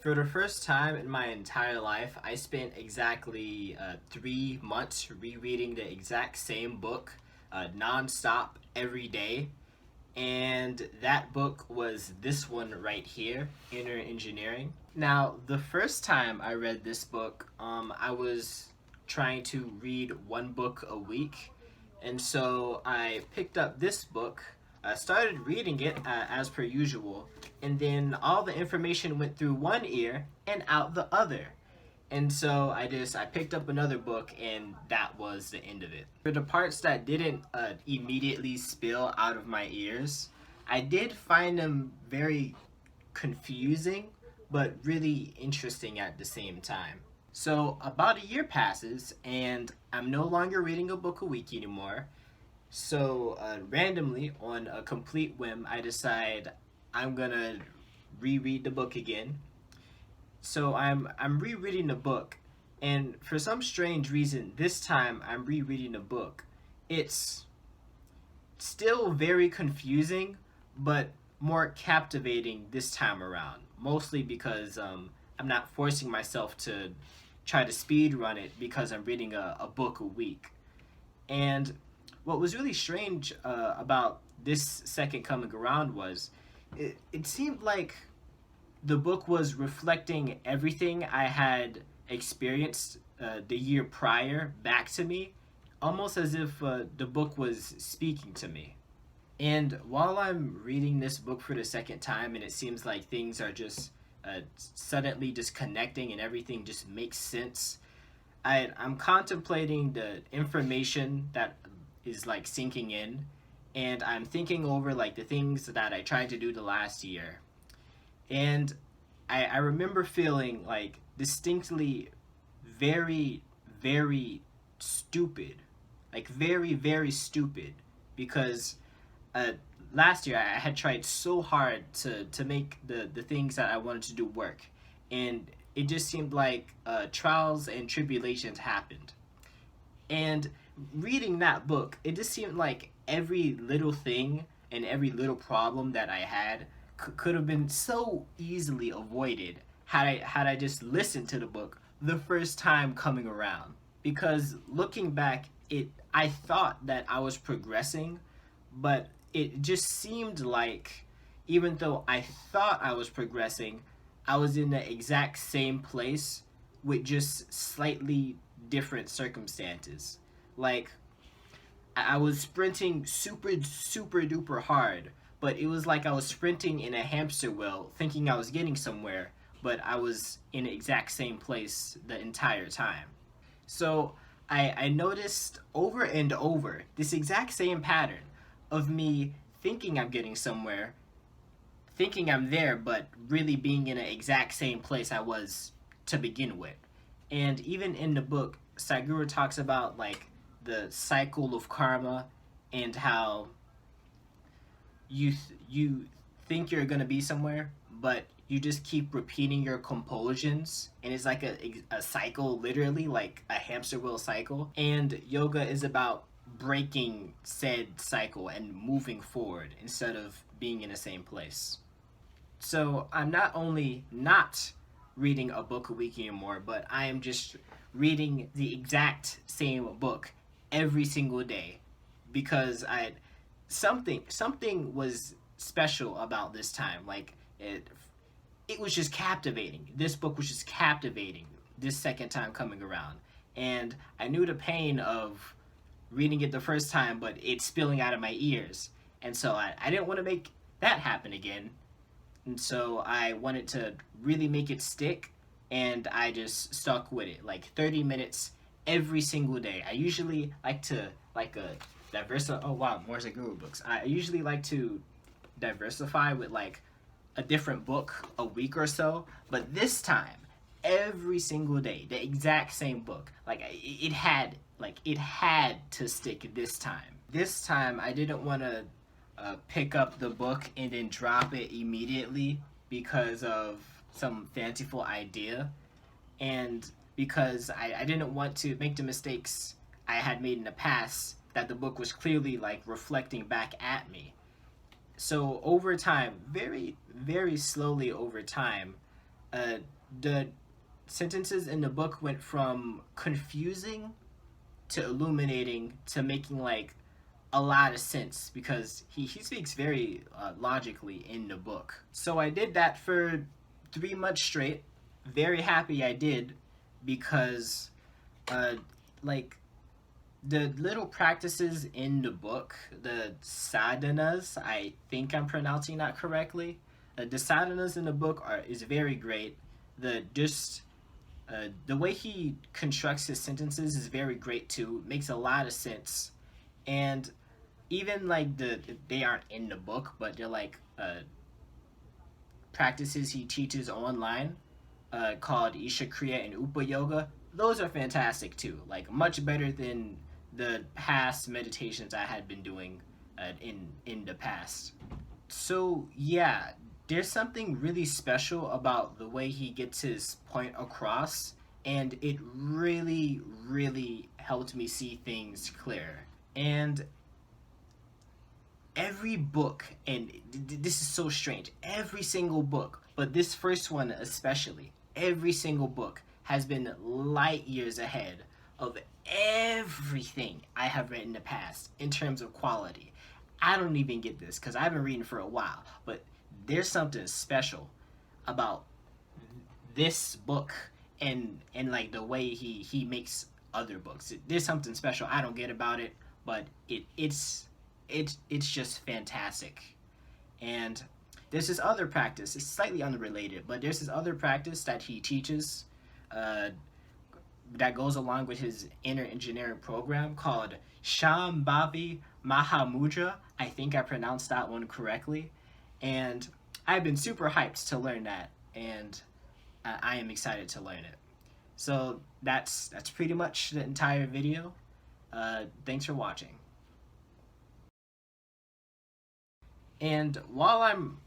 For the first time in my entire life, I spent exactly 3 months rereading the exact same book nonstop every day. And that book was this one right here, Inner Engineering. Now, the first time I read this book, I was trying to read one book a week. And so I picked up this book, started reading it as per usual, and then all the information went through one ear and out the other. And so I picked up another book, and that was the end of it. For the parts that didn't immediately spill out of my ears, I did find them very confusing, but really interesting at the same time. So about a year passes, and I'm no longer reading a book a week anymore. So randomly, on a complete whim, I decide I'm gonna reread the book again. So I'm rereading the book, and for some strange reason, this time I'm rereading the book. It's still very confusing, but more captivating this time around. Mostly because I'm not forcing myself to try to speed run it because I'm reading a book a week. And what was really strange about this second coming around was it seemed like the book was reflecting everything I had experienced the year prior back to me, almost as if the book was speaking to me. And while I'm reading this book for the second time, and it seems like things are just suddenly just connecting and everything just makes sense, I'm contemplating the information that is like sinking in, and I'm thinking over like the things that I tried to do the last year. And I remember feeling like distinctly very, very stupid. Like very, very stupid. Because uh, last year I had tried so hard to make the things that I wanted to do work. And it just seemed like trials and tribulations happened. And reading that book, it just seemed like every little thing and every little problem that I had could have been so easily avoided had I just listened to the book the first time coming around. Because looking back, it I thought that I was progressing, but it just seemed like even though I thought I was progressing, I was in the exact same place with just slightly different circumstances. Like I was sprinting super duper hard, but it was like I was sprinting in a hamster wheel, thinking I was getting somewhere, but I was in the exact same place the entire time. So I noticed over and over this exact same pattern of me thinking I'm getting somewhere, thinking I'm there, but really being in the exact same place I was to begin with. And even in the book, Sagura talks about like the cycle of karma and how you think you're gonna be somewhere, but you just keep repeating your compulsions, and it's like a cycle, literally like a hamster wheel cycle. And yoga is about breaking said cycle and moving forward instead of being in the same place. So I'm not only not reading a book a week anymore, but I am just reading the exact same book every single day because I something was special about this time. Like it was just captivating. This book was just captivating this second time coming around. And I knew the pain of reading it the first time, but it spilling out of my ears. And so I didn't want to make that happen again. And so I wanted to really make it stick, and I just stuck with it like 30 minutes every single day. I usually like to like a diversify. Oh wow, more Guru books. I usually like to diversify with like a different book a week or so, but this time every single day the exact same book. Like it had to stick this time. This time I didn't want to pick up the book and then drop it immediately because of some fanciful idea, and because I didn't want to make the mistakes I had made in the past that the book was clearly like reflecting back at me. So over time, very, very slowly over time, Uh, the sentences in the book went from confusing to illuminating to making like a lot of sense because he speaks very logically in the book. So I did that for 3 months straight. Very happy I did because uh, like the little practices in the book, the sadhanas, I think I'm pronouncing that correctly. The sadhanas in the book are is very great. The way he constructs his sentences is very great too. Makes a lot of sense, and even like they aren't in the book, but they're like practices he teaches online called Isha Kriya and Upa Yoga. Those are fantastic too. Like much better than the past meditations I had been doing in the past. So yeah, there's something really special about the way he gets his point across, and it really helped me see things clear. And every book, and this is so strange, every single book, but this first one especially, every single book has been light years ahead of everything I have read in the past in terms of quality. I don't even get this because I've been reading for a while, but there's something special about this book and like the way he makes other books. There's something special I don't get about it, but it's just fantastic. And there's this other practice. It's slightly unrelated, but there's this other practice that he teaches uh, that goes along with his inner engineering program called Shambhavi Mahamudra. I think I pronounced that one correctly. And I've been super hyped to learn that, and I am excited to learn it. So that's pretty much the entire video. Thanks for watching. And while I'm